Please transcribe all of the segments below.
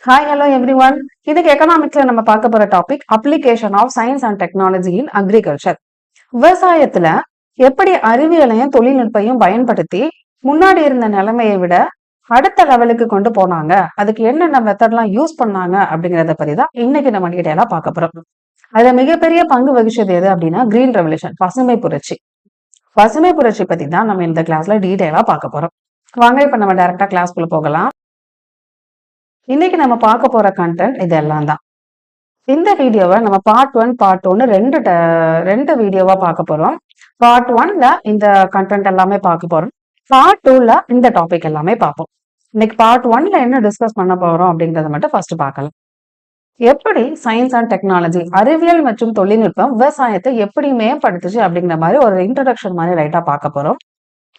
Hi hello every one. இதுக்கு எக்கனாமிக்ஸ்ல நம்ம பார்க்க போற topic application of science and technology in agriculture. விவசாயத்துல எப்படி அறிவியலையும் தொழில்நுட்பையும் பயன்படுத்தி முன்னாடி இருந்த நிலைமையை விட அடுத்த லெவலுக்கு கொண்டு போனாங்க, அதுக்கு என்னென்ன மெத்தட்லாம் யூஸ் பண்ணாங்க அப்படிங்கறத பத்தி தான் இன்னைக்கு நம்ம டீடைலா பார்க்க போறோம். அதுல மிகப்பெரிய பங்கு வகிச்சது எது அப்படின்னா கிரீன் ரெவல்யூஷன், பசுமை புரட்சி. பசுமை புரட்சி பத்தி தான் நம்ம இந்த கிளாஸ்ல டீடைலா பார்க்க போறோம். வாங்க இப்ப நம்ம டைரக்டா கிளாஸ்க்குள்ள போகலாம். இன்னைக்கு நம்ம பார்க்க போற கண்டென்ட் இது எல்லாம் தான். இந்த வீடியோவை நம்ம பார்ட் 1 பார்ட் 2 ரெண்டு வீடியோவா பார்க்க போறோம். பார்ட் 1ல இந்த கண்டென்ட் எல்லாமே பார்க்க போறோம். பார்ட் 2ல இந்த டாபிக் எல்லாமே பார்ப்போம். இன்னைக்கு பார்ட் 1ல என்ன டிஸ்கஸ் பண்ண போறோம் அப்படிங்கறத மட்டும் ஃபர்ஸ்ட் பார்க்கலாம். எப்படி சயின்ஸ் அண்ட் டெக்னாலஜி, அறிவியல் மற்றும் தொழில்நுட்பம் விவசாயத்தை எப்படி மேம்படுத்துச்சு அப்படிங்கிற மாதிரி ஒரு இன்ட்ரடக்ஷன் மாதிரி ரைட்டா பார்க்க போறோம்.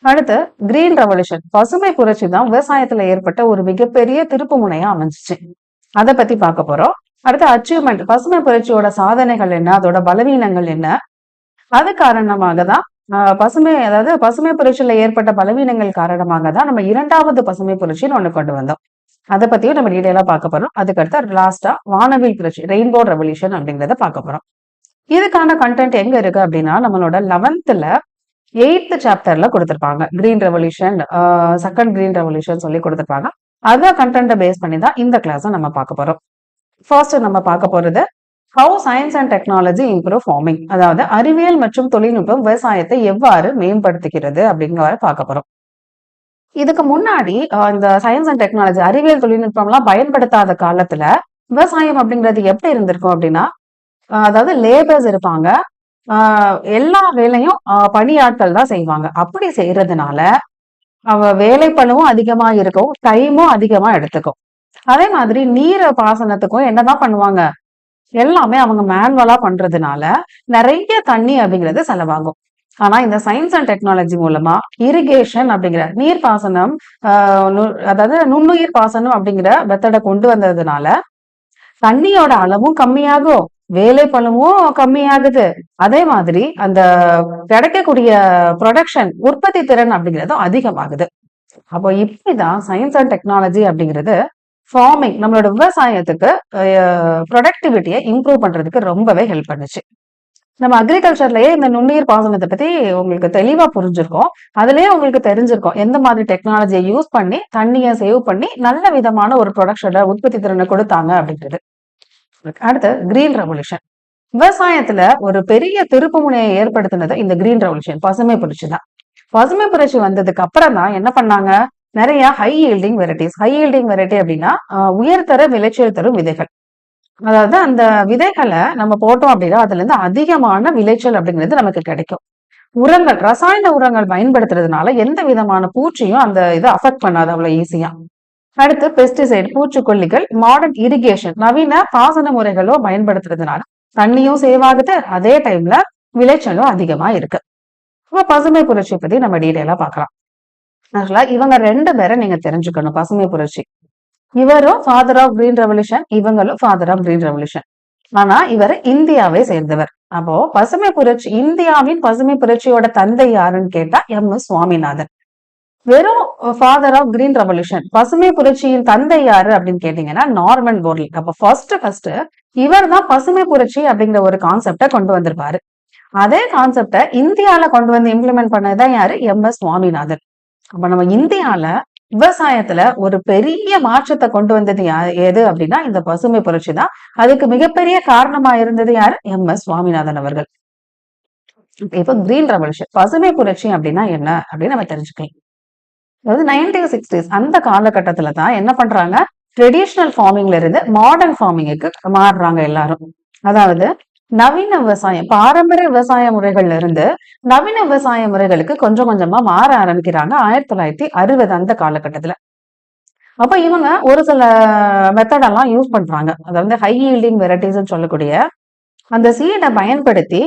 அடுத்து கிரீன் ரெவல்யூஷன், பசுமை புரட்சி தான் விவசாயத்துல ஏற்பட்ட ஒரு மிகப்பெரிய திருப்பு முனையா அமைஞ்சிச்சு. அதை பத்தி பார்க்க போறோம். அடுத்து அச்சீவ்மெண்ட், பசுமை புரட்சியோட சாதனைகள் என்ன, அதோட பலவீனங்கள் என்ன, அது காரணமாக தான் பசுமை புரட்சியில ஏற்பட்ட பலவீனங்கள் காரணமாக தான் நம்ம இரண்டாவது பசுமை புரட்சின்னு ஒண்ணு கொண்டு வந்தோம். அதை பத்தியும் நம்ம டீடைலா பார்க்க போறோம். அதுக்கடுத்து லாஸ்டா வானவில் புரட்சி, ரெயின்போ ரெவல்யூஷன் அப்படிங்கறத பார்க்க போறோம். இதுக்கான கண்டென்ட் எங்க இருக்கு அப்படின்னா நம்மளோட 11th 8th சாப்டர்ல கொடுத்திருப்பாங்க. Green revolution, second green revolution சொல்லி கொடுத்திருப்பாங்க. அத கண்டென்ட்டை பேஸ் பண்ணி தான் இந்த கிளாஸ் நம்ம பார்க்க போறோம். ஃபர்ஸ்ட் நம்ம பார்க்க போறது how science and technology improve farming, அதாவது அறிவியல் மற்றும் தொழில்நுட்பம் விவசாயத்தை எவ்வாறு மேம்படுத்துகிறது அப்படிங்கிற பார்க்க போறோம். இதுக்கு முன்னாடி இந்த சயின்ஸ் அண்ட் டெக்னாலஜி, அறிவியல் தொழில்நுட்பம் எல்லாம் பயன்படுத்தாத காலத்துல விவசாயம் அப்படிங்கிறது எப்படி இருந்திருக்கும் அப்படின்னா, அதாவது லேபர்ஸ் இருப்பாங்க, எல்லா வேலையும் பணியாட்கள் தான் செய்வாங்க. அப்படி செய்யறதுனால வேலை பளுவும் அதிகமா இருக்கும், டைமும் அதிகமா எடுத்துக்கும். அதே மாதிரி நீர் பாசனத்துக்கும் என்னதான் பண்ணுவாங்க, எல்லாமே அவங்க மேனுவலா பண்றதுனால நிறைய தண்ணி அப்படிங்கிறது செலவாகும். ஆனா இந்த சயின்ஸ் அண்ட் டெக்னாலஜி மூலமா இரிகேஷன் அப்படிங்கிற நீர் பாசனம், அதாவது நுண்ணுயிர் பாசனம் அப்படிங்கிற மெத்தடை கொண்டு வந்ததுனால தண்ணியோட அளவும் கம்மியாகும், வேலை பளுவும் கம்மியாகுது. அதே மாதிரி அந்த கிடைக்கக்கூடிய ப்ரொடக்ஷன், உற்பத்தி திறன் அப்படிங்கிறதும் அதிகமாகுது. அப்போ இப்படிதான் சயின்ஸ் அண்ட் டெக்னாலஜி அப்படிங்கிறது ஃபார்மிங், நம்மளோட விவசாயத்துக்கு ப்ரொடக்டிவிட்டியை இம்ப்ரூவ் பண்றதுக்கு ரொம்பவே ஹெல்ப் பண்ணுச்சு. நம்ம அக்ரிகல்ச்சர்லயே இந்த நுண்ணுயிர் பாசனத்தை பத்தி உங்களுக்கு தெளிவா புரிஞ்சிருக்கும். அதுலயே உங்களுக்கு தெரிஞ்சிருக்கும் எந்த மாதிரி டெக்னாலஜியை யூஸ் பண்ணி தண்ணியை சேவ் பண்ணி நல்ல விதமான ஒரு ப்ரொடக்ஷனை, உற்பத்தி திறனை கொடுத்தாங்க அப்படின்றது. அடுத்து கிரீன் ரெவல்யூஷன், விவசாயத்துல ஒரு பெரிய திருப்பு முனையை ஏற்படுத்தினது இந்த கிரீன் ரெவல்யூஷன், பசுமை புரட்சி தான். பசுமை புரட்சி வந்ததுக்கு அப்புறம் தான் என்ன பண்ணாங்க, நிறைய high yielding varieties. High yielding variety அப்படின்னா உயர்தர விளைச்சல் தரும் விதைகள். அதாவது அந்த விதைகளை நம்ம போட்டோம் அப்படின்னா அதுல இருந்து அதிகமான விளைச்சல் அப்படிங்கிறது நமக்கு கிடைக்கும். உரங்கள், ரசாயன உரங்கள் பயன்படுத்துறதுனால எந்த விதமான பூச்சியும் அந்த இதை அஃபெக்ட் பண்ணாது அவ்வளவு ஈஸியா. அடுத்து பெஸ்டிசைட், பூச்சிக்கொல்லிகள், மாடர்ன் இரிகேஷன், நவீன பாசன முறைகளும் பயன்படுத்துறதுனால தண்ணியும் சேவ் ஆகுது, அதே டைம்ல விளைச்சலும் அதிகமா இருக்கு. பசுமை புரட்சி பத்தி நம்ம டீடைலா பார்க்கலாம். ஆக்சுவலா இவங்க 2 பேரை நீங்க தெரிஞ்சுக்கணும். பசுமை புரட்சி, இவரும் ஃபாதர் ஆஃப் கிரீன் ரெவல்யூஷன், இவங்களும் ஃபாதர் ஆஃப் கிரீன் ரெவல்யூஷன். ஆனா இவர் இந்தியாவை சேர்ந்தவர். அப்போ பசுமை புரட்சி, இந்தியாவின் பசுமை புரட்சியோட தந்தை யாருன்னு கேட்டா எம்.எஸ். சுவாமிநாதன். வெறும் ஃபாதர் ஆஃப் கிரீன் ரெவல்யூஷன், பசுமை புரட்சியின் தந்தை யாரு அப்படின்னு கேட்டீங்கன்னா நார்மன் போர்லிங். அப்ப ஃபர்ஸ்ட் இவர் தான் பசுமை புரட்சி அப்படிங்கிற ஒரு கான்செப்டை கொண்டு வந்திருப்பாரு. அதே கான்செப்டை இந்தியால கொண்டு வந்து இம்ப்ளிமெண்ட் பண்ணதான் யாரு, எம்.எஸ். சுவாமிநாதன். அப்ப நம்ம இந்தியால விவசாயத்துல ஒரு பெரிய மாற்றத்தை கொண்டு வந்தது எது அப்படின்னா இந்த பசுமை புரட்சி தான். அதுக்கு மிகப்பெரிய காரணமா இருந்தது யாரு, எம்.எஸ். சுவாமிநாதன் அவர்கள். இப்ப கிரீன் ரெவல்யூஷன், பசுமை புரட்சி அப்படின்னா என்ன அப்படின்னு நம்ம தெரிஞ்சுக்கலாம். அதாவது 1960s அந்த காலகட்டத்துல தான் என்ன பண்றாங்க, ட்ரெடிஷனல் ஃபார்மிங்ல இருந்து மாடர்ன் ஃபார்மிங்குக்கு மாறுறாங்க எல்லாரும். அதாவது நவீன விவசாயம், பாரம்பரிய விவசாய முறைகள்ல இருந்து நவீன விவசாய முறைகளுக்கு கொஞ்சம் கொஞ்சமா மாற ஆரம்பிக்கிறாங்க 1960 அந்த காலகட்டத்துல. அப்ப இவங்க ஒரு சில மெத்தடெல்லாம் யூஸ் பண்றாங்க. அதாவது ஹை ஈல்டிங் வெரைட்டிஸ் சொல்லக்கூடிய அந்த சீடை பயன்படுத்தி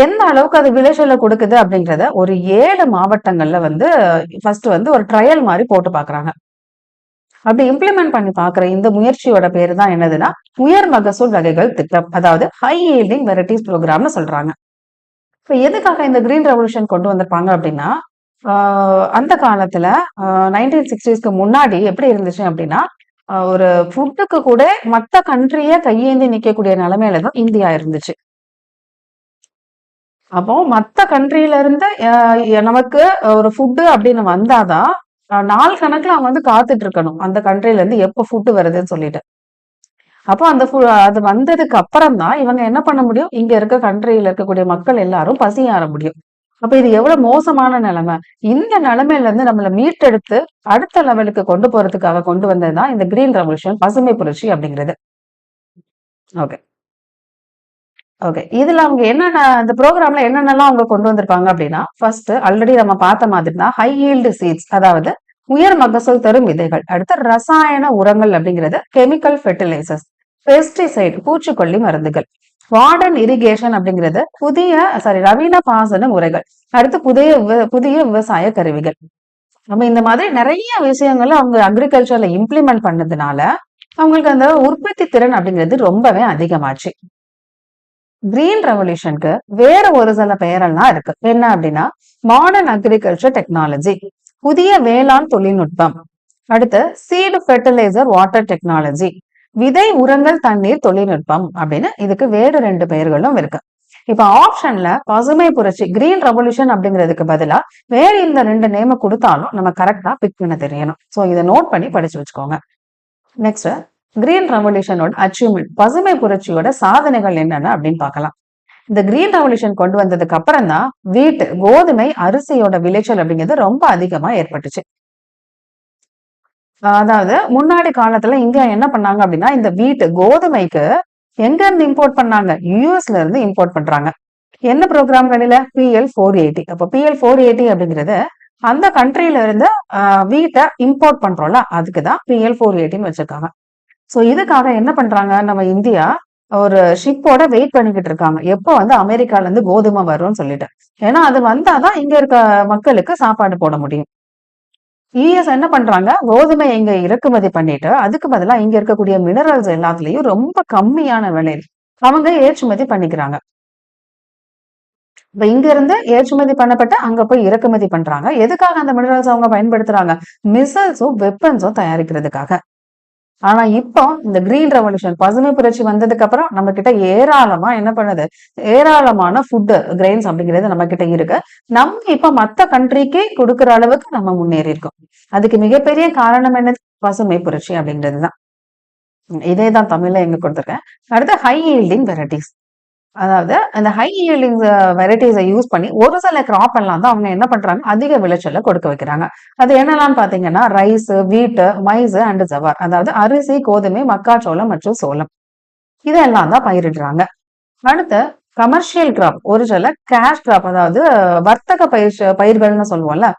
எந்த அளவுக்கு அது விளைச்சலை கொடுக்குது அப்படிங்கிறத ஒரு 7 மாவட்டங்கள்ல ஃபர்ஸ்ட் ஒரு ட்ரையல் மாதிரி போட்டு பாக்குறாங்க. அப்படி இம்ப்ளிமெண்ட் பண்ணி பாக்குற இந்த முயற்சியோட பேரு தான் என்னதுன்னா உயர் மகசூல் வகைகள் திட்டம், அதாவது ஹை ஈல்டிங் வெரைட்டிஸ் ப்ரோக்ராம்னு சொல்றாங்க. இப்ப எதுக்காக இந்த கிரீன் ரெவல்யூஷன் கொண்டு வந்திருப்பாங்க அப்படின்னா, அந்த காலத்துல 1960ஸ்க்கு முன்னாடி எப்படி இருந்துச்சு அப்படின்னா ஒரு ஃபுட்டுக்கு கூட மத்த கண்ட்ரிய கையேந்தி நிக்கக்கூடிய நிலைமையில தான் இந்தியா இருந்துச்சு. அப்போ மத்த கண்ட்ரில இருந்து நமக்கு ஒரு ஃபுட்டு அப்படின்னு வந்தாதான் நாள் கணக்குல அவங்க வந்து காத்துட்டு இருக்கணும். அந்த கண்ட்ரில இருந்து எப்ப ஃபுட்டு வருதுன்னு சொல்லிட்டு. அப்போ அந்த அது வந்ததுக்கு அப்புறம் தான் இவங்க என்ன பண்ண முடியும்? இங்க இருக்க கண்ட்ரில இருக்கக்கூடிய மக்கள் எல்லாரும் பசியாற முடியும். அப்ப இது எவ்வளவு மோசமான நிலைமை. இந்த நிலைமையில இருந்து நம்மள மீட்டெடுத்து அடுத்த லெவலுக்கு கொண்டு போறதுக்காக கொண்டு வந்ததுதான் இந்த கிரீன் ரெவல்யூஷன், பசுமை புரட்சி அப்படிங்கிறது. ஓகே. ஓகே. இதுல அவங்க என்னென்ன இந்த ப்ரோகிராம்ல என்னென்னலாம் அவங்க கொண்டு வந்திருப்பாங்க அப்படின்னா, ஃபர்ஸ்ட் ஆல்ரெடி நம்ம பார்த்த மாதிரி தான் ஹை ஈல்டு சீட்ஸ், அதாவது உயர் மகசூல் தரும் விதைகள். அடுத்து ரசாயன உரங்கள் அப்படிங்கிறது கெமிக்கல் ஃபெர்டிலைசர்ஸ், பெஸ்டிசைட் பூச்சிக்கொல்லி மருந்துகள், மாடர்ன் இரிகேஷன் அப்படிங்கிறது நவீன பாசன முறைகள், அடுத்து புதிய விவசாய கருவிகள். நம்ம இந்த மாதிரி நிறைய விஷயங்களை அவங்க அக்ரிகல்ச்சர்ல இம்ப்ளிமெண்ட் பண்ணதுனால அவங்களுக்கு அந்த உற்பத்தி திறன் அப்படிங்கிறது ரொம்பவே அதிகமாச்சு. கிரீன் ரெவல்யூஷனுக்கு வேற ஒரு சில பெயரெல்லாம் இருக்கு. என்ன அப்படின்னா, மாடர்ன் அக்ரிகல்ச்சர் டெக்னாலஜி, புதிய வேளாண் தொழில்நுட்பம், அடுத்து சீடு ஃபெர்டிலைசர் வாட்டர் டெக்னாலஜி, விதை உரங்கள் தண்ணீர் தொழில்நுட்பம் அப்படின்னு இதுக்கு வேறு 2 பெயர்களும் இருக்கு. இப்ப ஆப்ஷன்ல பசுமை புரட்சி கிரீன் ரெவல்யூஷன் அப்படிங்கிறதுக்கு பதிலா வேற இந்த 2 நேம கொடுத்தாலும் நம்ம கரெக்டா பிக் பண்ண தெரியணும். சோ இதை நோட் பண்ணி படிச்சு வச்சுக்கோங்க. நெக்ஸ்ட், கிரீன் ரெவல்யூஷனோட அச்சீவ்மெண்ட், பசுமை புரட்சியோட சாதனைகள் என்னென்ன அப்படின்னு பார்க்கலாம். இந்த கிரீன் ரெவல்யூஷன் கொண்டு வந்ததுக்கு அப்புறம் தான் வீட்டு கோதுமை அரிசியோட விளைச்சல் அப்படிங்கிறது ரொம்ப அதிகமா ஏற்பட்டுச்சு. அதாவது முன்னாடி காலத்துல இங்க என்ன பண்ணாங்க அப்படின்னா, இந்த கோதுமைக்கு எங்க இருந்து இம்போர்ட் பண்ணாங்க? யூஎஸ்ல இருந்து இம்போர்ட் பண்றாங்க. என்ன ப்ரோக்ராம் கடையில? PL480. அப்ப PL480 அப்படிங்கிறது அந்த கண்ட்ரில இருந்து வீட்டை இம்போர்ட் பண்றோம்ல, அதுக்குதான் PL480 வச்சிருக்காங்க. சோ இதுக்காக என்ன பண்றாங்க, நம்ம இந்தியா ஒரு ஷிப்போட வெயிட் பண்ணிக்கிட்டு இருக்காங்க, எப்போ வந்து அமெரிக்கால இருந்து கோதுமை வரும்னு சொல்லிட்டு. ஏன்னா அது வந்தாதான் இங்க இருக்க மக்களுக்கு சாப்பாடு போட முடியும். யுஎஸ் என்ன பண்றாங்க, கோதுமை இங்க இறக்குமதி பண்ணிட்டு அதுக்கு பதிலா இங்க இருக்கக்கூடிய மினரல்ஸ் எல்லாத்துலயும் ரொம்ப கம்மியான விலையில் அவங்க ஏற்றுமதி பண்ணிக்கிறாங்க. இப்ப இங்க இருந்து ஏற்றுமதி பண்ணப்பட்ட அங்க போய் இறக்குமதி பண்றாங்க. எதுக்காக அந்த மினரல்ஸ் அவங்க பயன்படுத்துறாங்க? மிசைல்ஸும் வெப்பன்ஸும் தயாரிக்கிறதுக்காக. ஆனா இப்போ இந்த கிரீன் ரெவல்யூஷன் பசுமை புரட்சி வந்ததுக்கு அப்புறம் நம்ம கிட்ட ஏராளமா என்ன பண்ணுது, ஏராளமான ஃபுட் கிரெயின்ஸ் அப்படிங்கிறது நம்ம கிட்ட இருக்கு. நம்ம இப்ப மத்த கண்ட்ரிக்கு கொடுக்குற அளவுக்கு நம்ம முன்னேறி இருக்கோம். அதுக்கு மிகப்பெரிய காரணம் என்னது? பசுமை புரட்சி அப்படிங்கிறதுதான். இதேதான் தமிழ்ல எங்க கொடுத்துருக்கேன். அடுத்து ஹை ஈல்டிங் வெரைட்டிஸ், அதாவது அந்த ஹை ஈல்டிங் வெரைட்டிஸை யூஸ் பண்ணி ஒரு சில கிராப் எல்லாம் தான் அவங்க என்ன பண்றாங்க, அதிக விளைச்சல கொடுக்க வைக்கிறாங்க. அது என்னெல்லாம் பாத்தீங்கன்னா, ரைஸ், வீட்டு, மைஸ் அண்ட் ஜவார், அதாவது அரிசி, கோதுமை, மக்காச்சோளம் மற்றும் சோளம், இதெல்லாம் தான் பயிரிடுறாங்க. அடுத்து கமர்ஷியல் கிராப், ஒரு சில கேஷ் கிராப், அதாவது வர்த்தக பயிர்கள்னு சொல்லுவோம்ல,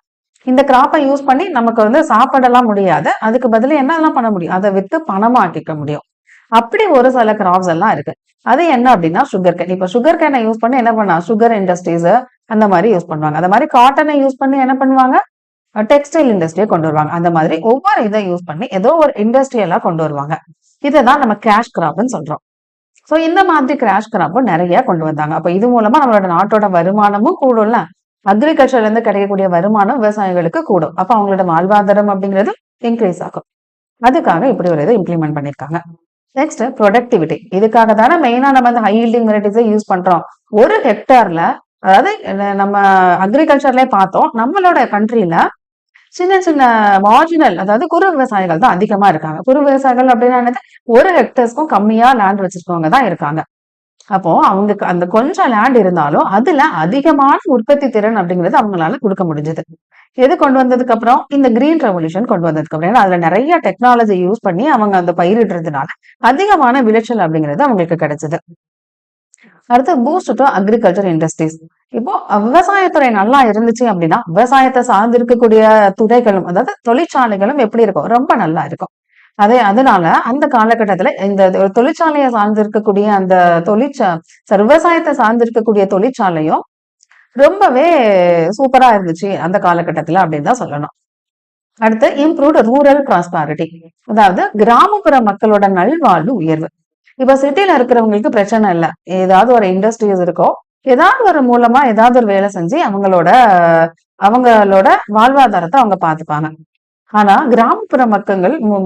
இந்த கிராப்பை யூஸ் பண்ணி நமக்கு வந்து சாப்பிடலாம் முடியாது, அதுக்கு பதிலா என்னெல்லாம் பண்ண முடியும், அதை வித்து பணமாக்கிக்க முடியும். அப்படி ஒரு சில கிராப்ஸ் எல்லாம் இருக்கு. அது என்ன அப்படின்னா சுகர் கேன். இப்ப சுகர் கேனை யூஸ் பண்ணி என்ன பண்ணா, சுகர் இண்டஸ்ட்ரீஸ் அந்த மாதிரி யூஸ் பண்ணுவாங்க. அந்த மாதிரி காட்டனை யூஸ் பண்ணி என்ன பண்ணுவாங்க, டெக்ஸ்டைல் இண்டஸ்ட்ரியை கொண்டு வருவாங்க. அந்த மாதிரி ஒவ்வொரு இதை யூஸ் பண்ணி ஏதோ ஒரு இண்டஸ்ட்ரியெல்லாம் கொண்டு வருவாங்க. இதைதான் நம்ம கேஷ் கிராப்னு சொல்றோம். சோ இந்த மாதிரி கேஷ் கிராப்பும் நிறைய கொண்டு வந்தாங்க. அப்ப இது மூலமா நம்மளோட நாட்டோட வருமானமும் கூடும்ல, அக்ரிகல்ச்சர்ல இருந்து கிடைக்கக்கூடிய வருமானம் விவசாயிகளுக்கு கூடும். அப்ப அவங்களோட வாழ்வாதாரம் அப்படிங்கிறது இன்க்ரீஸ் ஆகும். அதுக்காக இப்படி ஒரு இதை இம்ப்ளிமெண்ட் பண்ணிருக்காங்க. Next, productivity. இதுக்காக தானே மெயினா நம்ம அந்த ஹை ஈல்டிங் வெரைட்டிஸை யூஸ் பண்றோம். ஒரு ஹெக்டார்ல, அதாவது நம்ம அக்ரிகல்ச்சர்லயே பார்த்தோம், நம்மளோட கண்ட்ரில சின்ன சின்ன மார்ஜினல், அதாவது குறு விவசாயிகள் தான் அதிகமா இருக்காங்க. குறு விவசாயிகள் அப்படின்னா என்னது, ஒரு ஹெக்டர்ஸ்க்கும் கம்மியா லேண்ட் வச்சிருக்கவங்க தான் இருக்காங்க. அப்போ அவங்களுக்கு அந்த கொஞ்சம் லேண்ட் இருந்தாலும் அதுல அதிகமான உற்பத்தி திறன் அப்படிங்கிறது அவங்களால கொடுக்க முடிஞ்சது. எது கொண்டு வந்ததுக்கு அப்புறம், இந்த கிரீன் ரெவல்யூஷன் கொண்டு வந்ததுக்கு அப்புறம். ஏன்னா அதுல நிறைய டெக்னாலஜி யூஸ் பண்ணி அவங்க அந்த பயிரிடுறதுனால அதிகமான விளைச்சல் அப்படிங்கிறது அவங்களுக்கு கிடைச்சது. அடுத்து பூஸ்ட் டு அக்ரிகல்ச்சர் இண்டஸ்ட்ரீஸ். இப்போ விவசாயத்துறை நல்லா இருந்துச்சு அப்படின்னா விவசாயத்தை சார்ந்து இருக்கக்கூடிய துறைகளும், அதாவது தொழிற்சாலைகளும் எப்படி இருக்கும், ரொம்ப நல்லா இருக்கும். அதனால அந்த காலகட்டத்துல இந்த தொழிற்சாலையை சார்ந்து இருக்கக்கூடிய அந்த விவசாயத்தை சார்ந்து இருக்கக்கூடிய தொழிற்சாலையும் ரொம்பவே சூப்பரா இருந்துச்சு அந்த காலகட்டத்துல அப்படின்னு தான் சொல்லணும். அடுத்து இம்ப்ரூவ்ட் ரூரல் ப்ராஸ்பாரிட்டி, அதாவது கிராமப்புற மக்களோட நல்வாழ்வு உயர்வு. இப்ப சிட்டில இருக்கிறவங்களுக்கு பிரச்சனை இல்லை, ஏதாவது ஒரு இண்டஸ்ட்ரீஸ் இருக்கோ, ஏதாவது ஒரு மூலமா ஏதாவது ஒரு வேலை செஞ்சு அவங்களோட வாழ்வாதாரத்தை அவங்க பாத்துப்பாங்க. ஆனா கிராமப்புற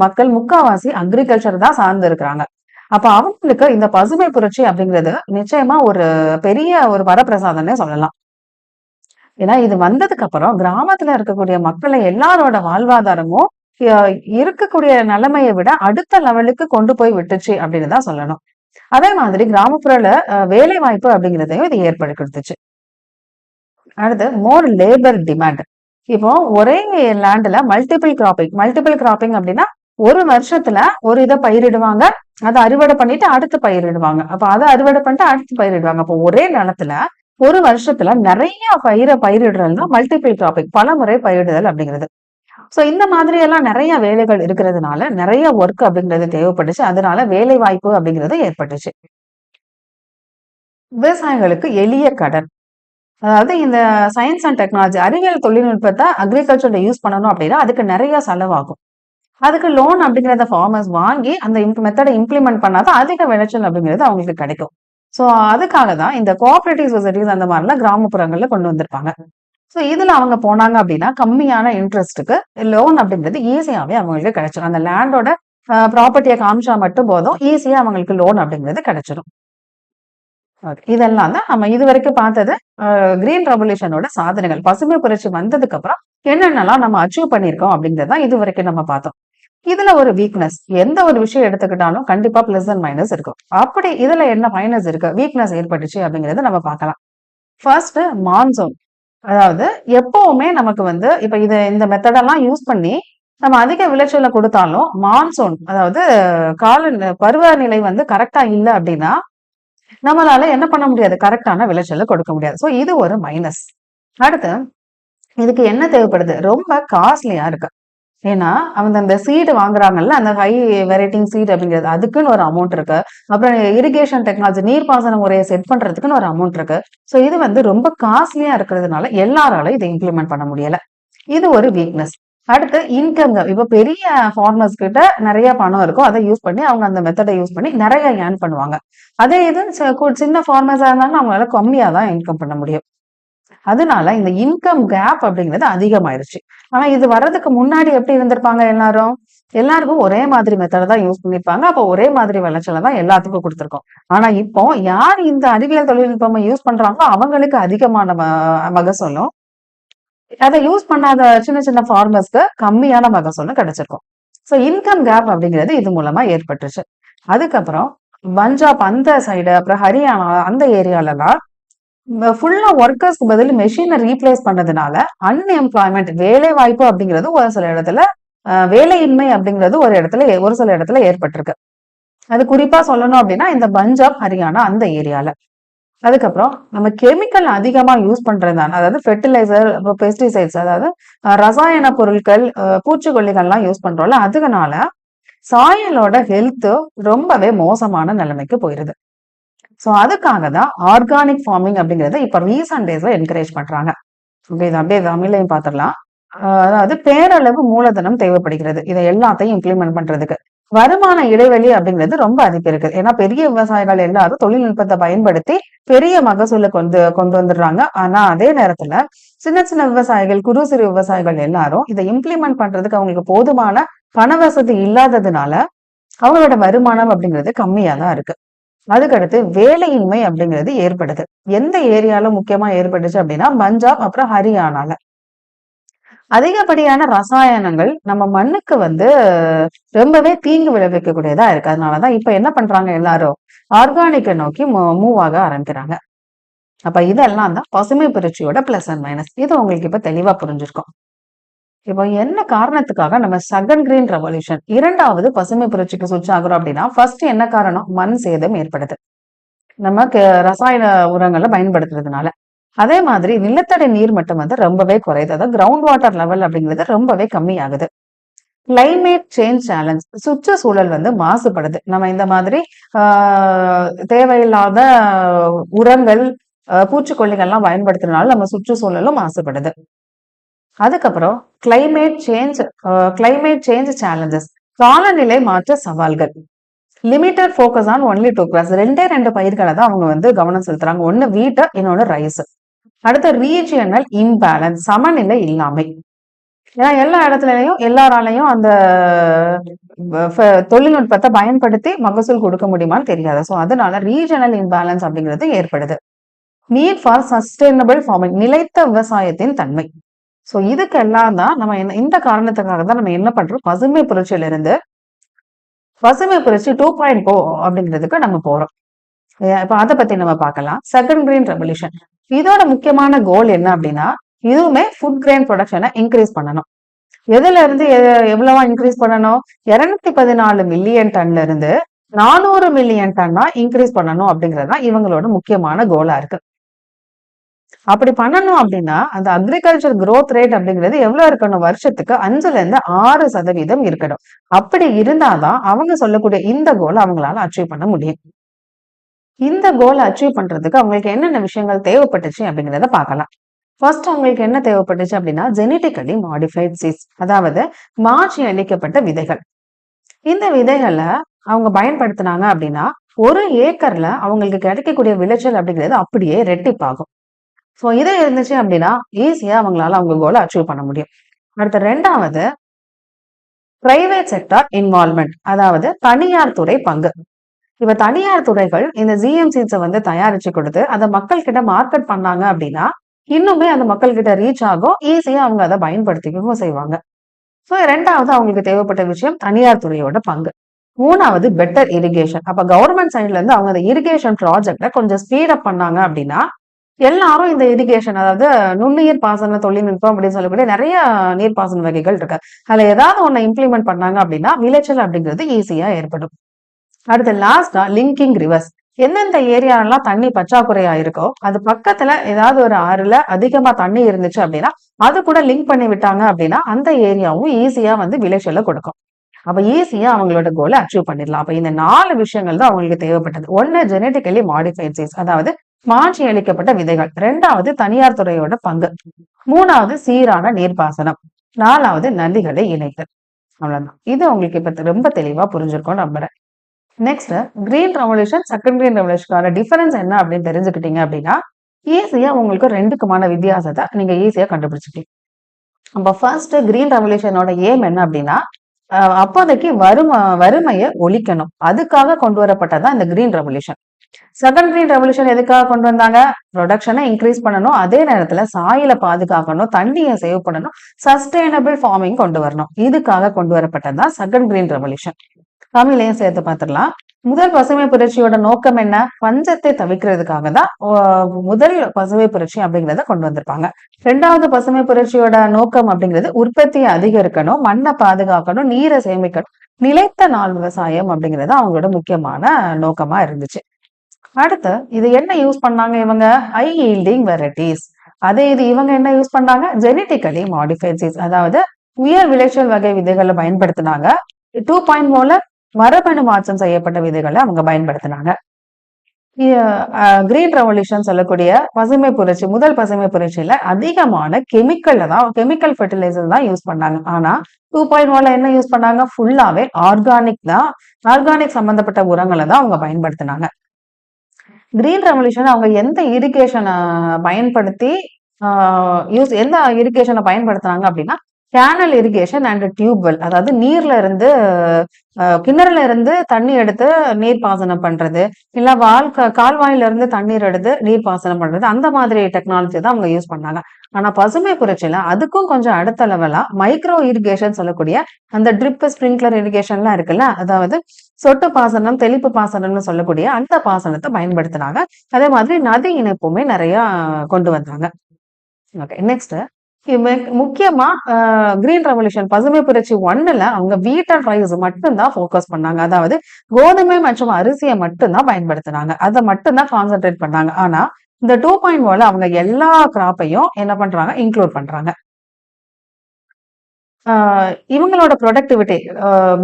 மக்கள் முக்காவாசி அக்ரிகல்ச்சர் தான் சார்ந்து இருக்கிறாங்க. அப்ப அவங்களுக்கு இந்த பசுமை புரட்சி அப்படிங்கிறது நிச்சயமா ஒரு பெரிய ஒரு வரப்பிரசாதம்னே சொல்லலாம். ஏன்னா இது வந்ததுக்கு அப்புறம் கிராமத்துல இருக்கக்கூடிய மக்களை எல்லாரோட வாழ்வாதாரமும் இருக்கக்கூடிய நிலைமையை விட அடுத்த லெவலுக்கு கொண்டு போய் விட்டுச்சு அப்படின்னு தான் சொல்லணும். அதே மாதிரி கிராமப்புறல வேலை வாய்ப்பு அப்படிங்கிறதையும் இது ஏற்படுத்துச்சு. அடுத்து மோர் லேபர் டிமாண்ட். இப்போ ஒரே லேண்ட்ல மல்டிபிள் கிராப்பிங் அப்படின்னா ஒரு வருஷத்துல ஒரு இதை பயிரிடுவாங்க, அதை அறுவடை பண்ணிட்டு அடுத்து பயிரிடுவாங்க. அப்ப அதை அறுவடை பண்ணிட்டு அடுத்து பயிரிடுவாங்க. அப்போ ஒரே நிலத்துல ஒரு வருஷத்துல நிறைய பயிரிடுறது தான் மல்டிபிள் கிராப்பிங், பல முறை பயிரிடுதல் அப்படிங்கிறது. சோ இந்த மாதிரி எல்லாம் நிறைய வேலைகள் இருக்கிறதுனால நிறைய ஒர்க் அப்படிங்கிறது தேவைப்பட்டுச்சு. அதனால வேலை வாய்ப்பு அப்படிங்கிறது ஏற்பட்டுச்சு. விவசாயிகளுக்கு எளிய கடன். அதாவது இந்த சயின்ஸ் அண்ட் டெக்னாலஜி அறிவியல் தொழில்நுட்பத்தை அக்ரிகல்ச்சர்ல யூஸ் பண்ணணும் அப்படின்னா அதுக்கு நிறைய செலவாகும். அதுக்கு லோன் அப்படிங்கிறத ஃபார்மர்ஸ் வாங்கி அந்த மெத்தடை இம்ப்ளிமெண்ட் பண்ணாதான் அதிக விளைச்சல் அப்படிங்கிறது அவங்களுக்கு கிடைக்கும். ஸோ அதுக்காக தான் இந்த கோஆபரேட்டிவ் சொசைட்டிஸ் அந்த மாதிரிலாம் கிராமப்புறங்கள்ல கொண்டு வந்திருப்பாங்க. ஸோ இதுல அவங்க போனாங்க அப்படின்னா கம்மியான இன்ட்ரெஸ்ட்டுக்கு லோன் அப்படிங்கிறது ஈஸியாவே அவங்களுக்கு கிடைச்சிடும். அந்த லேண்டோட ப்ராப்பர்ட்டியை காமிச்சா மட்டும் போதும், ஈஸியா அவங்களுக்கு லோன் அப்படிங்கிறது கிடைச்சிடும். இதெல்லாம் தான் நம்ம இது வரைக்கும் பார்த்தது கிரீன் ரெவல்யூஷனோட சாதனைகள். பசுமை புரட்சி வந்ததுக்கு அப்புறம் என்னென்னலாம் நம்ம அச்சீவ் பண்ணியிருக்கோம் அப்படிங்கறத இது வரைக்கும் நம்ம பார்த்தோம். இதுல ஒரு வீக்னஸ், எந்த ஒரு விஷயம் எடுத்துக்கிட்டாலும் கண்டிப்பா பிளஸ் அண்ட் மைனஸ் இருக்கும். அப்படி இதுல என்ன மைனஸ் இருக்கு, வீக்னஸ் ஏற்பட்டுச்சு அப்படிங்கறத நம்ம பார்க்கலாம். First monsoon. அதாவது எப்பவுமே நமக்கு வந்து இப்ப இந்த மெத்தடெல்லாம் யூஸ் பண்ணி நம்ம அதிக விளைச்சலை கொடுத்தாலும் மான்சூன் அதாவது பருவநிலை வந்து கரெக்டா இல்லை அப்படின்னா நம்மளால என்ன பண்ண முடியாது, கரெக்டான விளைச்சலை கொடுக்க முடியாது. சோ இது ஒரு மைனஸ். அடுத்து இதுக்கு என்ன தேவைப்படுது, ரொம்ப காஸ்ட்லியா இருக்கு. ஏன்னா அவங்க அந்த சீடு வாங்குறாங்கல்ல, அந்த ஹை வெரைட்டிங் சீட் அப்படிங்கிறது அதுக்குன்னு ஒரு அமௌண்ட் இருக்கு. அப்புறம் இரிகேஷன் டெக்னாலஜி நீர்ப்பாசன முறையை செட் பண்றதுக்குன்னு ஒரு அமௌண்ட் இருக்கு. சோ இது வந்து ரொம்ப காஸ்ட்லியா இருக்கிறதுனால எல்லாராலும் இதை இம்ப்ளிமெண்ட் பண்ண முடியல. இது ஒரு வீக்னஸ். அடுத்து இன்கம். இப்ப பெரிய ஃபார்மர்ஸ் கிட்ட நிறைய பணம் இருக்கும், அதை யூஸ் பண்ணி அவங்க அந்த மெத்தடை யூஸ் பண்ணி நிறைய ஏர்ன் பண்ணுவாங்க. அதே இது சின்ன ஃபார்மர்ஸா இருந்தாலும் அவங்களால கம்மியா தான் இன்கம் பண்ண முடியும். அதனால இந்த இன்கம் கேப் அப்படிங்கிறது அதிகமாயிருச்சு. ஆனா இது வர்றதுக்கு முன்னாடி எப்படி இருந்திருப்பாங்க, எல்லாருக்கும் ஒரே மாதிரி மெத்தட தான் யூஸ் பண்ணிருப்பாங்க. அப்ப ஒரே மாதிரி விளைச்சலை தான் எல்லாத்துக்கும் கொடுத்துருக்கோம். ஆனா இப்போ யார் இந்த அறிவியல் தொழில்நுட்பம் யூஸ் பண்றாங்களோ அவங்களுக்கு அதிகமான மகசூலும், அதை யூஸ் பண்ணாத சின்ன சின்ன ஃபார்மர்ஸ்க்கு கம்மியான மகசூலும் கிடைச்சிருக்கும். சோ இன்கம் கேப் அப்படிங்கிறது இது மூலமா ஏற்பட்டுச்சு. அதுக்கப்புறம் பஞ்சாப் அந்த சைடு, அப்புறம் ஹரியானா அந்த ஏரியாலலாம் ஃபுல்லா ஒர்க்கர்ஸ்க்கு பதில் மெஷினை ரீப்ளேஸ் பண்ணதுனால அன்எம்ப்ளாய்மெண்ட், வேலை வாய்ப்பு அப்படிங்கிறது ஒரு சில இடத்துல, வேலையின்மை அப்படிங்கிறது ஒரு சில இடத்துல ஏற்பட்டிருக்கு. அது குறிப்பா சொல்லணும் அப்படின்னா இந்த பஞ்சாப் ஹரியானா அந்த ஏரியால. அதுக்கப்புறம் நம்ம கெமிக்கல் அதிகமா யூஸ் பண்றதுனால, அதாவது ஃபெர்டிலைசர், பெஸ்டிசைட்ஸ், அதாவது ரசாயன பொருட்கள், பூச்சிக்கொல்லிகள்லாம் யூஸ் பண்றோம்ல, அதனால சாயலோட ஹெல்த் ரொம்பவே மோசமான நிலைமைக்கு போயிருது. சோ அதுக்காக தான் ஆர்கானிக் ஃபார்மிங் அப்படிங்கறத இப்ப ரீசன்ட் டேஸ்ல என்கரேஜ் பண்றாங்க. இது அப்படியே தமிழையும் பாத்திரலாம். அதாவது பேரளவு மூலதனம் தேவைப்படுகிறது இதை எல்லாத்தையும் இம்ப்ளிமெண்ட் பண்றதுக்கு. வருமான இடைவெளி அப்படிங்கிறது ரொம்ப அதிகம் இருக்கு. ஏன்னா பெரிய விவசாயிகள் எல்லாரும் தொழில்நுட்பத்தை பயன்படுத்தி பெரிய மகசூலை கொண்டு வந்துடுறாங்க. ஆனா அதே நேரத்துல சின்ன சின்ன விவசாயிகள், குறு சிறு விவசாயிகள் எல்லாரும் இதை இம்ப்ளிமெண்ட் பண்றதுக்கு அவங்களுக்கு போதுமான பண வசதி இல்லாததுனால அவங்களோட வருமானம் அப்படிங்கிறது கம்மியா தான் இருக்கு. அதுக்கடுத்து வேலையின்மை அப்படிங்கிறது ஏற்படுது. எந்த ஏரியால முக்கியமா ஏற்பட்டுச்சு அப்படின்னா பஞ்சாப் அப்புறம் ஹரியானால. அதிகப்படியான ரசாயனங்கள் நம்ம மண்ணுக்கு வந்து ரொம்பவே தீங்கு விளைவிக்கக்கூடியதா இருக்கு. அதனாலதான் இப்ப என்ன பண்றாங்க, எல்லாரும் ஆர்கானிக்கை நோக்கி மூவ் ஆக ஆரம்பிக்கிறாங்க. அப்ப இதெல்லாம் தான் பசுமை புரட்சியோட பிளஸ் அண்ட் மைனஸ். இது உங்களுக்கு இப்ப தெளிவா புரிஞ்சிருக்கும். இப்போ என்ன காரணத்துக்காக நம்ம செகண்ட் கிரீன் ரெவல்யூஷன், இரண்டாவது பசுமை புரட்சிக்கு சுவிட்ச் ஆகுறோம் அப்படின்னா, ஃபர்ஸ்ட் என்ன காரணம், மண் சேதம் ஏற்படுது நமக்கு ரசாயன உரங்களை பயன்படுத்துறதுனால. அதே மாதிரி நிலத்தடி நீர் மட்டம் வந்து ரொம்பவே குறையுது. அதாவது கிரவுண்ட் வாட்டர் லெவல் அப்படிங்கிறது ரொம்பவே கம்மியாகுது. கிளைமேட் சேஞ்ச் சேலஞ்ச், சுற்றுச்சூழல் வந்து மாசுபடுது. நம்ம இந்த மாதிரி தேவையில்லாத உரங்கள், பூச்சிக்கொல்லிகள்லாம் பயன்படுத்துறதுனால நம்ம சுற்றுச்சூழலும் மாசுபடுது. அதுக்கப்புறம் கிளைமேட் சேஞ்ச் சேலஞ்சஸ், காலநிலை மாற்ற சவால்கள். Limited focus on only 2 crops, ரெண்டு பயிர்களை தான் அவங்க வந்து கவனம் செலுத்துறாங்க. ஒன்னு வீட், இன்னொன்னு ரைஸ். அடுத்து ரீஜியனல் இம்பேலன்ஸ், சமநிலை இல்லாமை. ஏன்னா எல்லா இடத்துலயும் எல்லாராலையும் அந்த தொழில்நுட்பத்தை பயன்படுத்தி மகசூல் கொடுக்க முடியுமான்னு தெரியாது. ஸோ அதனால ரீஜனல் இம்பேலன்ஸ் அப்படிங்கிறது ஏற்படுது. நீட் ஃபார் சஸ்டைனபிள் ஃபார்மிங், நிலைத்த விவசாயத்தின் தன்மை. ஸோ இதுக்கெல்லாம் தான் நம்ம இந்த காரணத்துக்காக தான் நம்ம என்ன பண்றோம், பசுமை புரட்சியிலிருந்து பசுமை புரட்சி 2.0 அப்படிங்கிறதுக்கு நம்ம போறோம். இப்ப அதை பத்தி நம்ம பார்க்கலாம். செகண்ட் கிரீன் ரெவல்யூஷன், இதோட முக்கியமான கோல் என்ன அப்படின்னா, இதுவுமே ஃபுட் கிரெயின் ப்ரொடக்ஷனை இன்க்ரீஸ் பண்ணணும். எதுல இருந்து எவ்வளவா இன்க்ரீஸ் பண்ணணும், 214 மில்லியன் டன்ல இருந்து 400 மில்லியன் டன்னா இன்க்ரீஸ் பண்ணணும் அப்படிங்கறதுதான் இவங்களோட முக்கியமான கோலா இருக்கு. அப்படி பண்ணணும் அப்படின்னா அந்த அக்ரிகல்ச்சர் growth ரேட் அப்படிங்கிறது எவ்வளவு இருக்கணும், வருஷத்துக்கு 5% இருக்கணும். அப்படி இருந்தாதான் அவங்க சொல்லக்கூடிய இந்த கோலை அவங்களால அச்சீவ் பண்ண முடியும். இந்த கோலை அச்சீவ் பண்றதுக்கு அவங்களுக்கு என்னென்ன விஷயங்கள் தேவைப்பட்டுச்சு அப்படிங்கிறத பார்க்கலாம். ஃபர்ஸ்ட் அவங்களுக்கு என்ன தேவைப்பட்டுச்சு அப்படின்னா, ஜெனட்டிக்கலி மாடிஃபைட் சீட்ஸ், அதாவது மாற்றி அளிக்கப்பட்ட விதைகள். இந்த விதைகளை அவங்க பயன்படுத்தினாங்க அப்படின்னா 1 ஏக்கர்ல அவங்களுக்கு கிடைக்கக்கூடிய விளைச்சல் அப்படிங்கிறது அப்படியே ரெட்டிப்பாகும். ஸோ இதை இருந்துச்சு அப்படின்னா ஈஸியா அவங்களால அவங்க கோலை அச்சீவ் பண்ண முடியும். அடுத்த 2வது பிரைவேட் செக்டார் இன்வால்மெண்ட், அதாவது தனியார் துறை பங்கு. இப்ப தனியார் துறைகள் இந்த ஜிஎம்சிஸை வந்து தயாரிச்சு கொடுத்து அதை மக்கள் கிட்ட மார்க்கெட் பண்ணாங்க அப்படின்னா இன்னுமே அந்த மக்கள் கிட்ட ரீச் ஆகும், ஈஸியா அவங்க அதை பயன்படுத்திக்கவும் செய்வாங்க. ஸோ 2வது அவங்களுக்கு தேவைப்பட்ட விஷயம் தனியார் துறையோட பங்கு. 3வது பெட்டர் இரிகேஷன். அப்ப கவர்மெண்ட் சைட்ல இருந்து அவங்க அந்த இரிகேஷன் ப்ராஜெக்ட கொஞ்சம் ஸ்பீட் அப் பண்ணாங்க அப்படின்னா எல்லாரும் இந்த இரிகேஷன், அதாவது நுண்ணுயிர் பாசன தொழில்நுட்பம் அப்படின்னு சொல்லக்கூடிய நிறைய நீர்ப்பாசன வகைகள் இருக்கு, அதுல ஏதாவது ஒண்ணு இம்ப்ளிமெண்ட் பண்ணாங்க அப்படின்னா விளைச்சல் அப்படிங்கிறது ஈஸியா ஏற்படும். அடுத்து லாஸ்டா லிங்கிங் ரிவர்ஸ். எந்தெந்த ஏரியாலாம் தண்ணி பற்றாக்குறையா இருக்கோ அது பக்கத்துல ஏதாவது ஒரு ஆறுல அதிகமா தண்ணி இருந்துச்சு அப்படின்னா அது கூட லிங்க் பண்ணி விட்டாங்க அப்படின்னா அந்த ஏரியாவும் ஈஸியா வந்து விளைச்சலை கொடுக்கும். அப்ப ஈஸியா அவங்களோட கோலை அச்சீவ் பண்ணிடலாம். அப்ப இந்த 4 விஷயங்கள் தான் அவங்களுக்கு தேவைப்பட்டது. 1 ஜெனட்டிக்கலி மாடிஃபைட் சீட்ஸ், அதாவது மாற்றி அளிக்கப்பட்ட விதைகள். 2வது தனியார் துறையோட பங்கு. 3வது சீரான நீர்ப்பாசனம். 4வது நதிகளை இணைத்தல். அவ்வளவுதான். இது உங்களுக்கு இப்ப ரொம்ப தெளிவா புரிஞ்சிருக்கும் நம்புறேன். Next green revolution, second green ரெவல்யூஷனுக்கான டிஃபரன்ஸ் என்ன அப்படின்னு தெரிஞ்சுக்கிட்டீங்க அப்படின்னா ஈஸியா உங்களுக்கு 2க்குமான வித்தியாசத்தை நீங்க ஈஸியா கண்டுபிடிச்சிட்டீங்க. அப்ப ஃபர்ஸ்ட் கிரீன் ரெவல்யூஷனோட ஏம் என்ன அப்படின்னா அப்போதைக்கு வறுமையை ஒழிக்கணும், அதுக்காக கொண்டு வரப்பட்டதான் இந்த green revolution. Second green revolution எதுக்காக கொண்டு வந்தாங்க, ப்ரொடக்ஷனை இன்க்ரீஸ் பண்ணணும், அதே நேரத்துல சாயில பாதுகாக்கணும், தண்ணியை சேவ் பண்ணணும், சஸ்டைனபிள் ஃபார்மிங் கொண்டு வரணும். இதுக்காக கொண்டு வரப்பட்டதுதான் செகண்ட் கிரீன் ரெவல்யூஷன். தமிழையும் சேர்த்து பார்த்துடலாம். முதல் பசுமை புரட்சியோட நோக்கம் என்ன, பஞ்சத்தை தவிர்க்கிறதுக்காக தான் முதல் பசுமை புரட்சி அப்படிங்கிறத கொண்டு வந்திருப்பாங்க. 2வது பசுமை புரட்சியோட நோக்கம் அப்படிங்கிறது உற்பத்தியை அதிகரிக்கணும், மண்ணை பாதுகாக்கணும், நீரை சேமிக்கணும், நிலைத்த நாள் விவசாயம் அப்படிங்கிறது அவங்களோட முக்கியமான நோக்கமா இருந்துச்சு. அடுத்து இது என்ன யூஸ் பண்ணாங்க இவங்க, ஹை ஈல்டிங் வெரைட்டிஸ். அதே இது இவங்க என்ன யூஸ் பண்ணாங்க, ஜெனட்டிக்கலி மாடிஃபைட் சீட்ஸ், அதாவது உயர் விளைச்சல் வகை விதைகளை பயன்படுத்தினாங்க. 2.0 மரபணு மாற்றம் செய்யப்பட்ட விதைகளை அவங்க பயன்படுத்தினாங்க. கிரீன் ரெவல்யூஷன் சொல்லக்கூடிய பசுமை புரட்சி, முதல் பசுமை புரட்சியில அதிகமான கெமிக்கல் ஃபெர்டிலைசர் தான் யூஸ் பண்ணாங்க. ஆனா 2.0 என்ன யூஸ் பண்ணாங்க, ஃபுல்லாவே ஆர்கானிக் சம்பந்தப்பட்ட உரங்களை தான் அவங்க பயன்படுத்தினாங்க. கிரீன் ரெவல்யூஷன் அவங்க எந்த இரிகேஷனை பயன்படுத்தி எந்த இரிகேஷனை பயன்படுத்தினாங்க அப்படின்னா கேனல் இரிகேஷன் அண்ட் டியூப்வெல், அதாவது நீர்ல இருந்து கிணறுல இருந்து தண்ணி எடுத்து நீர் பாசனம் பண்றது, இல்ல கால்வாயில இருந்து தண்ணீர் எடுத்து நீர் பாசனம் பண்றது, அந்த மாதிரி டெக்னாலஜி தான் அவங்க யூஸ் பண்ணாங்க. ஆனா பசுமை புரட்சியில அதுக்கும் கொஞ்சம் அடுத்த லெவலா மைக்ரோ இரிகேஷன் சொல்லக்கூடிய அந்த ட்ரிப் ஸ்பிரிங்க்லர் இரிகேஷன்லாம் இருக்குல்ல, அதாவது சொட்டு பாசனம் தெளிப்பு பாசனம்னு சொல்லக்கூடிய அந்த பாசனத்தை பயன்படுத்தினாங்க. அதே மாதிரி நதி இணைப்புமே நிறைய கொண்டு வந்தாங்க. ஓகே, நெக்ஸ்ட் முக்கியமா கிரீன் ரெவல்யூஷன் பசுமை புரட்சி 1ல அவங்க வீட் அண்ட் ரைஸ் மட்டும்தான் போக்கஸ் பண்ணாங்க, அதாவது கோதுமை மற்றும் அரிசியை மட்டும்தான் பயன்படுத்தினாங்க, அதை மட்டும்தான் கான்சென்ட்ரேட் பண்ணாங்க. ஆனா இந்த 2.0 அவங்க எல்லா கிராப்பையும் என்ன பண்றாங்க, இன்க்ளூட் பண்றாங்க. இவங்களோட ப்ரொடக்டிவிட்டி,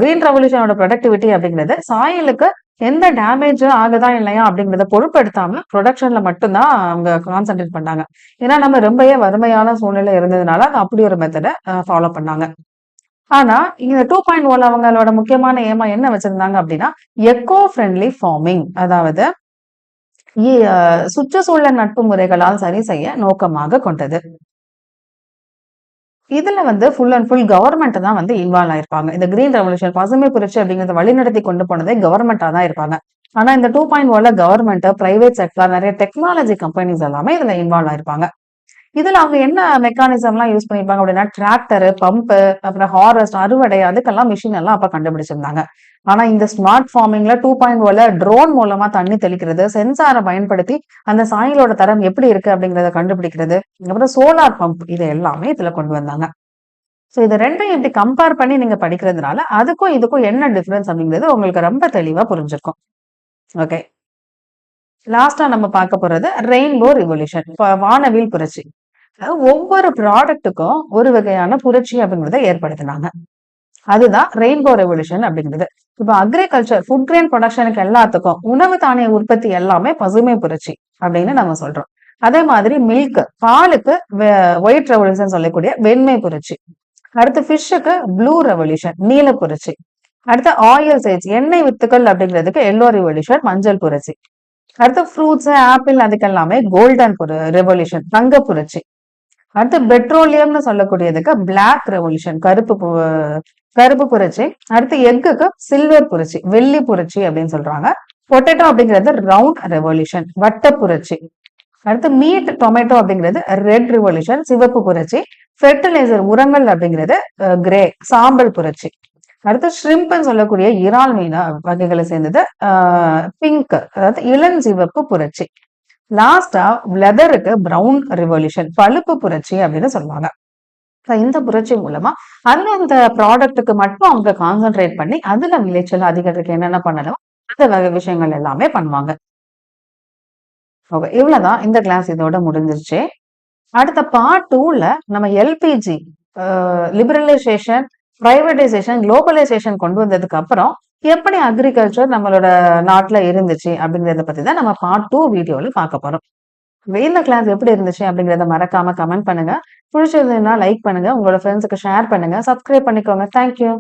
கிரீன் ரெவல்யூஷனோட ப்ரொடக்டிவிட்டி அப்படிங்கிறது சாயலுக்கு எந்த டேமேஜ் ஆகுதா இல்லையா அப்படிங்கிறத பொறுப்பெடுத்தாம ப்ரொடக்ஷன்ல மட்டும்தான் அவங்க கான்சென்ட்ரேட் பண்ணாங்க. ஏன்னா நம்ம ரொம்பவே வறுமையான சூழ்நிலை இருந்ததுனால அப்படி ஒரு மெத்தடை ஃபாலோ பண்ணாங்க. ஆனா இந்த 2.0 அவங்களோட முக்கியமான ஏமா என்ன வச்சிருந்தாங்க அப்படின்னா எக்கோ ஃப்ரெண்ட்லி ஃபார்மிங், அதாவது சுற்றுச்சூழல் நட்பு முறைகளால் சரி செய்ய நோக்கமாக கொண்டது. இதுல வந்து ஃபுல் அண்ட் ஃபுல் கவர்மெண்ட் தான் வந்து இன்வால்வ் ஆயிருப்பாங்க. இந்த கிரீன் ரெவல்யூஷன் பசுமை புரட்சி அப்படிங்கிறத வழிநடத்தி கொண்டு போனதே கவர்மெண்டா தான் இருப்பாங்க. ஆனா இந்த 2.0ல கவர்மெண்ட், பிரைவேட் செக்டார், நிறைய டெக்னாலஜி கம்பெனிஸ் எல்லாமே இதுல இன்வால்வ் ஆயிருப்பாங்க. இதுல அவங்க என்ன மெக்கானிசம்லாம் யூஸ் பண்ணியிருப்பாங்க அப்படின்னா, டிராக்டரு, பம்பு, அப்புறம் ஹார்வெஸ்ட், அறுவடை அதுக்கெல்லாம் மிஷின் எல்லாம் அப்ப கண்டுபிடிச்சிருந்தாங்க. ஆனா இந்த ஸ்மார்ட் ஃபார்மிங்ல 2.0ல ட்ரோன் மூலமா தண்ணி தெளிக்கிறது, சென்சாரை பயன்படுத்தி அந்த சாயிலோட தரம் எப்படி இருக்கு அப்படிங்கிறத கண்டுபிடிக்கிறது, அப்புறம் சோலார் பம்ப் இது எல்லாமே இதுல கொண்டு வந்தாங்க. சோ இது 2யும் இப்படி கம்பேர் பண்ணி நீங்க படிக்கிறதுனால, அதுக்கும் இதுக்கும் என்ன டிஃபரன்ஸ் அப்படிங்கிறது உங்களுக்கு ரொம்ப தெளிவா புரிஞ்சிருக்கும். ஓகே. லாஸ்ட்டா நம்ம பார்க்க போறது ரெயின்போ ரிவல்யூஷன். வானவில் புரட்சி. அதாவது ஒவ்வொரு ப்ராடக்ட்டுக்கும் ஒரு வகையான புரட்சி அப்படிங்கிறத ஏற்படுத்தினாங்க. அதுதான் ரெயின்போ ரெவல்யூஷன் அப்படிங்கிறது. இப்ப அக்ரிகல்ச்சர், ஃபுட் கிரெயின் ப்ரொடக்ஷனுக்கு எல்லாத்துக்கும் உணவு தானிய உற்பத்தி எல்லாமே பசுமை புரட்சி அப்படின்னு நம்ம சொல்றோம். அதே மாதிரி மில்க், பாலுக்கு ஒயிட் ரெவல்யூஷன் சொல்லக்கூடிய வெண்மை புரட்சி. அடுத்து ஃபிஷ்ஷுக்கு ப்ளூ ரெவல்யூஷன், நீல புரட்சி. அடுத்து ஆயில் சைட்ஸ், எண்ணெய் வித்துக்கள் அப்படிங்கிறதுக்கு எல்லோ ரெவல்யூஷன், மஞ்சள் புரட்சி. அடுத்து ஃப்ரூட்ஸ், ஆப்பிள் அதுக்கெல்லாமே கோல்டன் ரெவல்யூஷன், தங்க புரட்சி. அடுத்து பெட்ரோலியம்னு சொல்லக்கூடியதுக்கு பிளாக் ரெவல்யூஷன், கருப்பு புரட்சி. அடுத்து எக்குக்கு சில்வர் புரட்சி, வெள்ளி புரட்சி அப்படின்னு சொல்றாங்க. பொட்டேட்டோ அப்படிங்கிறது ரவுண்ட் ரெவல்யூஷன், வட்ட புரட்சி. அடுத்து மீட் டொமேட்டோ அப்படிங்கிறது ரெட் ரெவல்யூஷன், சிவப்பு புரட்சி. ஃபெர்டிலைசர், உரங்கள் அப்படிங்கிறது கிரே, சாம்பல் புரட்சி. அடுத்து ஷ்ரிம்ப்னு சொல்லக்கூடிய இறால் மீன் வகைகளை சேர்ந்தது பிங்க், அதாவது இளஞ்சிவப்பு புரட்சி. லாஸ்டா லெதருக்கு பிரவுன் ரெவல்யூஷன், பழுப்பு புரட்சி அப்படின்னு சொல்லுவாங்க. இந்த புரட்சி மூலமா அந்த ப்ராடக்ட்டுக்கு மட்டும் அவங்க கான்சென்ட்ரேட் பண்ணி அதுல விளைச்சல் அதிகரிக்க என்னென்ன பண்ணணும் அந்த வகை விஷயங்கள் எல்லாமே பண்ணுவாங்க. ஓகே, இவ்வளவுதான் இந்த கிளாஸ் இதோட முடிஞ்சிருச்சு. அடுத்த பார்ட் 2ல நம்ம எல்பிஜி லிபரலைசேஷன், பிரைவேடைசேஷன், குளோபலைசேஷன் கொண்டு வந்ததுக்கு அப்புறம் எப்படி அக்ரிகல்ச்சர் நம்மளோட நாட்டுல இருந்துச்சு அப்படிங்கறத பத்தி தான் நம்ம பார்ட் 2 வீடியோல பார்க்க போறோம். இந்த கிளாஸ் எப்படி இருந்துச்சு அப்படிங்கறத மறக்காம கமெண்ட் பண்ணுங்க. பிடிச்சிருந்ததுன்னா லைக் பண்ணுங்க, உங்களோட ஃப்ரெண்ட்ஸுக்கு ஷேர் பண்ணுங்க, சப்ஸ்கிரைப் பண்ணிக்கோங்க. தேங்க்யூ.